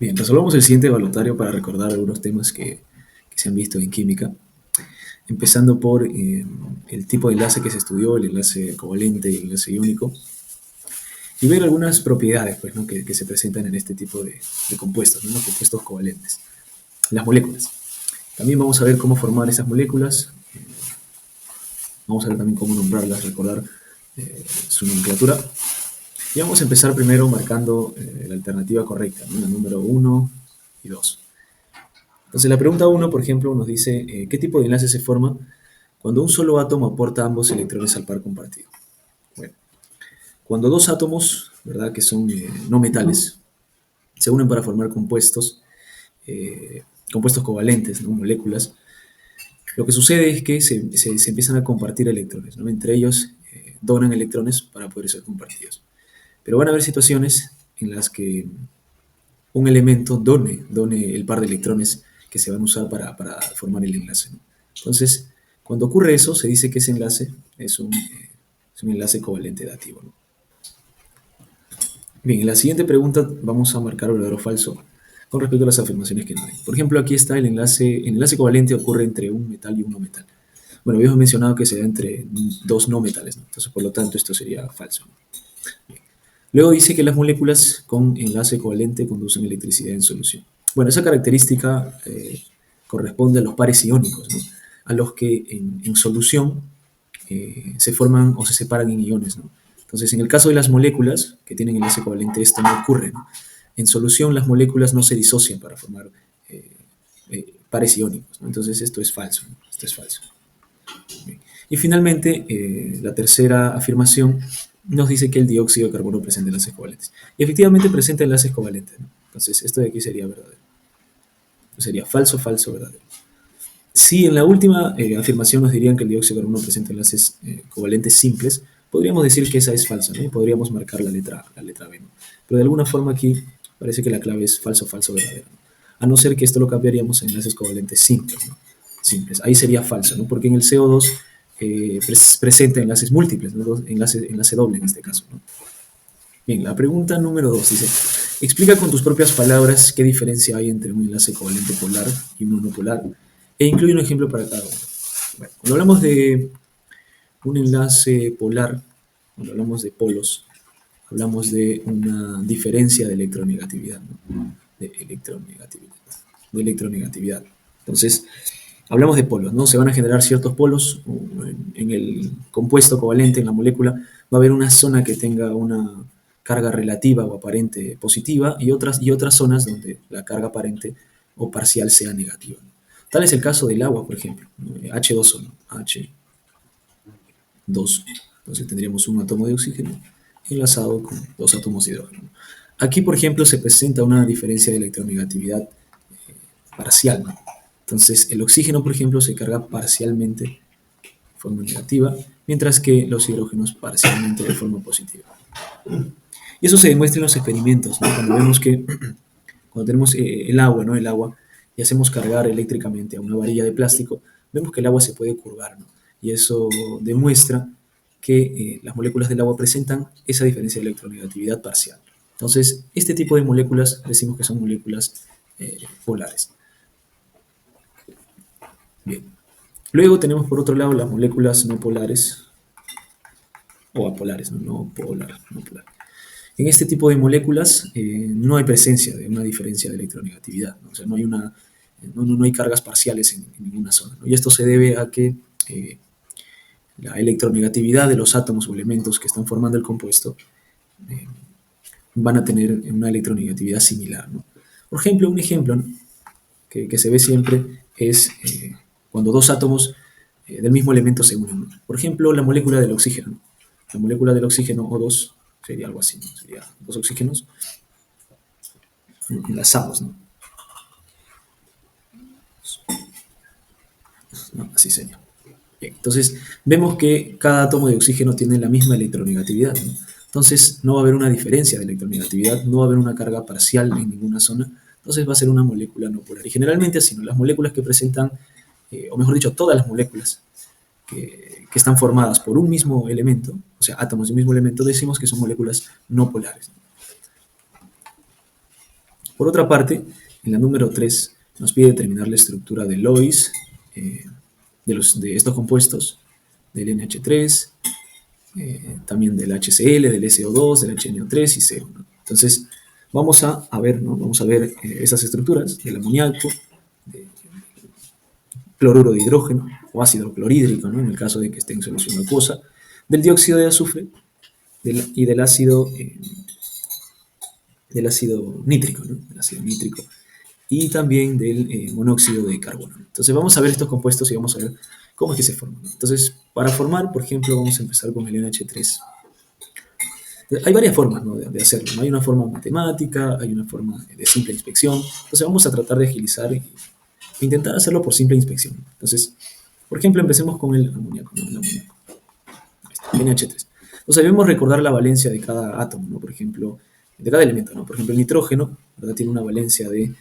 Bien, resolvamos el siguiente evaluatorio para recordar algunos temas que se han visto en química, empezando por el tipo de enlace que se estudió, el enlace covalente y el enlace iónico, y ver algunas propiedades pues, ¿no? que se presentan en este tipo de compuestos, ¿no? Los compuestos covalentes, las moléculas. También vamos a ver cómo formar esas moléculas, vamos a ver también cómo nombrarlas, recordar su nomenclatura. Y vamos a empezar primero marcando la alternativa correcta, ¿no? La número 1 y 2. Entonces la pregunta 1, por ejemplo, nos dice ¿qué tipo de enlace se forma cuando un solo átomo aporta ambos electrones al par compartido? Bueno, cuando dos átomos, ¿verdad?, que son no metales, se unen para formar compuestos covalentes, ¿no?, moléculas, lo que sucede es que se empiezan a compartir electrones, ¿no? Entre ellos donan electrones para poder ser compartidos. Pero van a haber situaciones en las que un elemento done el par de electrones que se van a usar para formar el enlace, ¿no? Entonces, cuando ocurre eso, se dice que ese enlace es un enlace covalente dativo, ¿no? Bien, en la siguiente pregunta vamos a marcar verdadero o falso con respecto a las afirmaciones que no hay. Por ejemplo, aquí está el enlace covalente ocurre entre un metal y un no metal. Bueno, habíamos mencionado que se da entre dos no metales, ¿no? Entonces, por lo tanto, esto sería falso, ¿no? Luego dice que las moléculas con enlace covalente conducen electricidad en solución. Bueno, esa característica corresponde a los pares iónicos, ¿no?, a los que en solución se forman o se separan en iones, ¿no? Entonces, en el caso de las moléculas que tienen enlace covalente, esto no ocurre, ¿no? En solución, las moléculas no se disocian para formar pares iónicos, ¿no? Entonces, esto es falso, ¿no? Esto es falso. Y finalmente, la tercera afirmación nos dice que el dióxido de carbono presenta enlaces covalentes. Y efectivamente presenta enlaces covalentes, ¿no? Entonces, esto de aquí sería verdadero. Sería falso, falso, verdadero. Si en la última afirmación nos dirían que el dióxido de carbono presenta enlaces covalentes simples, podríamos decir que esa es falsa, ¿no? Y podríamos marcar la letra B, ¿no? Pero de alguna forma aquí parece que la clave es falso, falso, verdadero, ¿no? A no ser que esto lo cambiaríamos en enlaces covalentes simples, ¿no? Simples. Ahí sería falso, ¿no? Porque en el CO2 presenta enlaces múltiples, ¿no? Enlace doble en este caso, ¿no? Bien, la pregunta número 2 dice, explica con tus propias palabras qué diferencia hay entre un enlace covalente polar y uno no polar, e incluye un ejemplo para cada uno. Bueno, cuando hablamos de un enlace polar, cuando hablamos de polos, hablamos de una diferencia de electronegatividad, ¿no? De electronegatividad. Entonces, hablamos de polos, ¿no? Se van a generar ciertos polos en el compuesto covalente, en la molécula, va a haber una zona que tenga una carga relativa o aparente positiva y otras zonas donde la carga aparente o parcial sea negativa. Tal es el caso del agua, por ejemplo, ¿no? H2O, ¿no? H2. Entonces tendríamos un átomo de oxígeno enlazado con dos átomos de hidrógeno. Aquí, por ejemplo, se presenta una diferencia de electronegatividad parcial, ¿no? Entonces, el oxígeno, por ejemplo, se carga parcialmente de forma negativa, mientras que los hidrógenos parcialmente de forma positiva. Y eso se demuestra en los experimentos, ¿no? Cuando vemos que cuando tenemos el agua, ¿no? El agua, y hacemos cargar eléctricamente a una varilla de plástico, vemos que el agua se puede curvar, ¿no? Y eso demuestra que las moléculas del agua presentan esa diferencia de electronegatividad parcial. Entonces, este tipo de moléculas decimos que son moléculas polares. Bien. Luego tenemos por otro lado las moléculas no polares o apolares, ¿no? No polar, no polar. En este tipo de moléculas no hay presencia de una diferencia de electronegatividad, ¿no? O sea, no hay cargas parciales en ninguna zona, ¿no? Y esto se debe a que la electronegatividad de los átomos o elementos que están formando el compuesto eh, van a tener una electronegatividad similar, ¿no? Por ejemplo, un ejemplo, ¿no?, que se ve siempre es cuando dos átomos del mismo elemento se unen, ¿no? Por ejemplo, la molécula del oxígeno, ¿no? La molécula del oxígeno O2 sería algo así, ¿no? Sería dos oxígenos enlazados, ¿no? ¿No? Así sería. Bien, entonces, vemos que cada átomo de oxígeno tiene la misma electronegatividad, ¿no? Entonces, no va a haber una diferencia de electronegatividad, no va a haber una carga parcial en ninguna zona, entonces va a ser una molécula no polar. Y generalmente así, ¿no? Las moléculas que presentan, o mejor dicho, todas las moléculas que están formadas por un mismo elemento, o sea, átomos de un mismo elemento, decimos que son moléculas no polares, ¿no? Por otra parte, en la número 3 nos pide determinar la estructura de Lois de estos compuestos, del NH3, también del HCl, del SO2, del HNO3 y CO, ¿no? Entonces, vamos a ver, ¿no? Vamos a ver esas estructuras del amoníaco, de cloruro de hidrógeno o ácido clorhídrico, ¿no? En el caso de que esté en solución acuosa, del dióxido de azufre y del ácido nítrico, ¿no? Del ácido nítrico y también del monóxido de carbono. Entonces vamos a ver estos compuestos y vamos a ver cómo es que se forman. Entonces, para formar, por ejemplo, vamos a empezar con el NH3. Hay varias formas, ¿no?, de hacerlo, ¿no? Hay una forma matemática, hay una forma de simple inspección. Entonces vamos a tratar de agilizar e intentar hacerlo por simple inspección. Entonces, por ejemplo, empecemos con el amoníaco, ¿no? El amoníaco. NH3. Entonces debemos recordar la valencia de cada átomo, ¿no? Por ejemplo, de cada elemento, ¿no? Por ejemplo, el nitrógeno, ¿verdad?, tiene una valencia de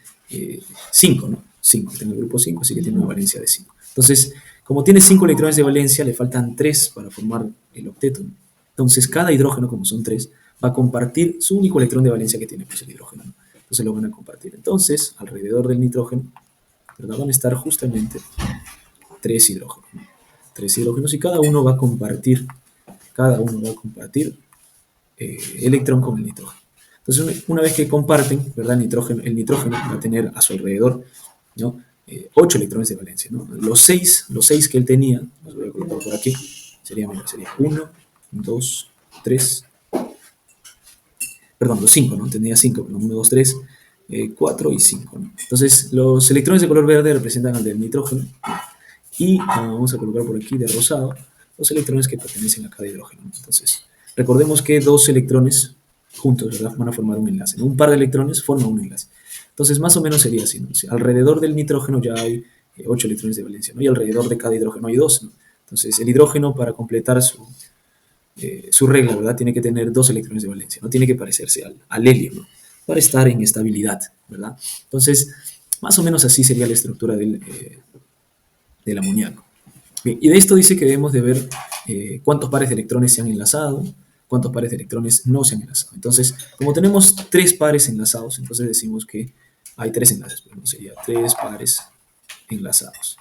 5, ¿no? 5, está en el grupo 5, así que tiene una valencia de 5. Entonces, como tiene 5 electrones de valencia, le faltan 3 para formar el octeto, ¿no? Entonces, cada hidrógeno, como son 3, va a compartir su único electrón de valencia que tiene, pues el hidrógeno, ¿no? Entonces lo van a compartir. Entonces, alrededor del nitrógeno, ¿verdad?, van a estar justamente 3 hidrógenos, ¿no? 3 hidrógenos y cada uno va a compartir electrón con el nitrógeno. Entonces, una vez que comparten, ¿verdad?, el nitrógeno va a tener a su alrededor, ¿no?, 8 electrones de valencia, ¿no? Los 6 que él tenía, los voy a colocar por aquí, sería 1, 2, 3, perdón, los 5, ¿no? Tenía 5, 1, 2, 3, 4 y 5, ¿no? Entonces, los electrones de color verde representan al del nitrógeno y vamos a colocar por aquí de rosado los electrones que pertenecen a cada hidrógeno. Entonces, recordemos que dos electrones juntos, ¿verdad?, van a formar un enlace, ¿no? Un par de electrones forma un enlace. Entonces, más o menos sería así, ¿no? O sea, alrededor del nitrógeno ya hay 8 electrones de valencia, ¿no? Y alrededor de cada hidrógeno hay 2, ¿no? Entonces, el hidrógeno, para completar su regla, ¿verdad?, tiene que tener 2 electrones de valencia, no tiene que parecerse al helio, ¿no?, para estar en estabilidad, ¿verdad? Entonces, más o menos así sería la estructura del amoníaco. Bien, y de esto dice que debemos de ver cuántos pares de electrones se han enlazado, cuántos pares de electrones no se han enlazado. Entonces, como tenemos 3 pares enlazados, entonces decimos que hay 3 enlaces, pues, ¿no? Sería 3 pares enlazados.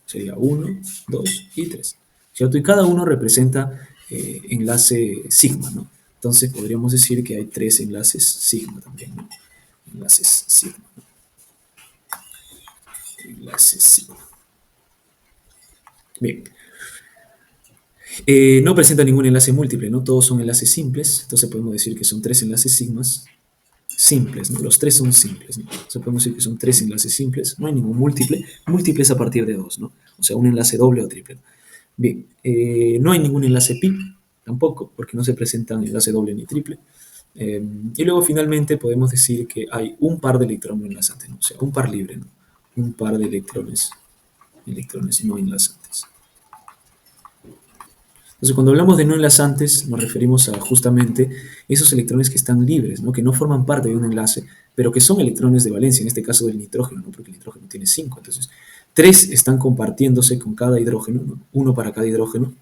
Sería 1, 2 y 3. ¿Cierto? Y cada uno representa enlace sigma, ¿no? Entonces podríamos decir que hay 3 enlaces sigma también, ¿no? Enlaces sigma, ¿no? Enlaces sigma. Bien. No presenta ningún enlace múltiple, ¿no? Todos son enlaces simples, entonces podemos decir que son 3 enlaces sigmas simples, ¿no? Los 3 son simples, ¿no? Entonces podemos decir que son 3 enlaces simples, no hay ningún múltiple. Múltiple es a partir de 2, ¿no? O sea, un enlace doble o triple. Bien, no hay ningún enlace pi, tampoco, porque no se presentan enlace doble ni triple. Y luego finalmente podemos decir que hay un par de electrones no enlazantes, ¿no? O sea, un par libre, ¿no? Un par de electrones no enlazantes. Entonces, cuando hablamos de no enlazantes, nos referimos a justamente esos electrones que están libres, ¿no?, que no forman parte de un enlace, pero que son electrones de valencia, en este caso del nitrógeno, ¿no?, porque el nitrógeno tiene 5. Entonces, 3 están compartiéndose con cada hidrógeno, ¿no?, uno para cada hidrógeno,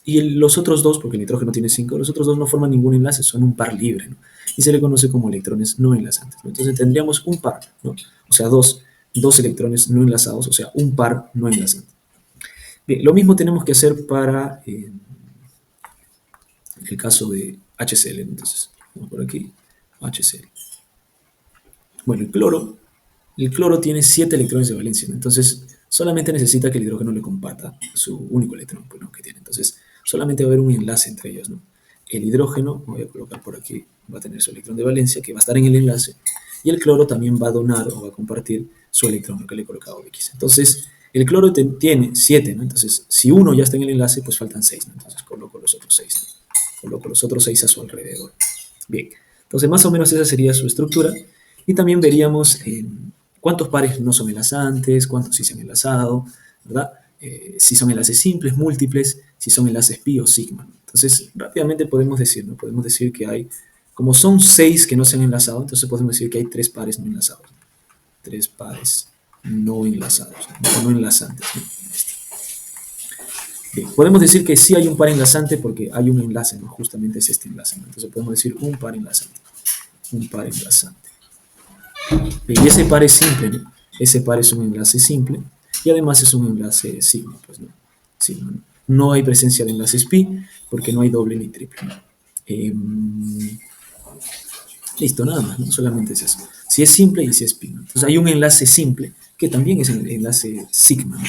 y los otros 2, porque el nitrógeno tiene 5, los otros 2 no forman ningún enlace, son un par libre, ¿no?, y se le conoce como electrones no enlazantes, ¿no? Entonces, tendríamos un par, ¿no?, o sea, dos electrones no enlazados, o sea, un par no enlazante. Bien, lo mismo tenemos que hacer para el caso de HCl. Entonces, vamos por aquí, HCl. Bueno, el cloro tiene 7 electrones de valencia, ¿no? Entonces, solamente necesita que el hidrógeno le comparta su único electrón, pues, ¿no?, que tiene. Entonces, solamente va a haber un enlace entre ellos, ¿no? El hidrógeno, voy a colocar por aquí, va a tener su electrón de valencia, que va a estar en el enlace, y el cloro también va a donar o va a compartir su electrón, que le he colocado X. Entonces, el cloro tiene 7, ¿no? Entonces, si uno ya está en el enlace, pues faltan 6, ¿no? Entonces, coloco los otros 6, ¿no? Coloco los otros 6 a su alrededor. Bien, entonces más o menos esa sería su estructura. Y también veríamos cuántos pares no son enlazantes, cuántos sí se han enlazado, ¿verdad? Si son enlaces simples, múltiples, si son enlaces pi o sigma. Entonces, rápidamente podemos decir, ¿no? Podemos decir que hay, como son 6 que no se han enlazado, entonces podemos decir que hay 3 pares no enlazados. 3 pares no enlazados, no enlazantes, ¿no? Bien, podemos decir que sí hay un par enlazante porque hay un enlace, ¿no? Justamente es este enlace, ¿no? Entonces podemos decir un par enlazante. un par enlazante. Y ese par es simple, ¿no? Ese par es un enlace simple y además es un enlace sigma, pues, ¿no? Sí, no hay presencia de enlaces pi porque no hay doble ni triple, ¿no? Listo, nada más, ¿no? Solamente es eso. Si es simple y si es pi, ¿no? Entonces hay un enlace simple que también es el enlace sigma, ¿no?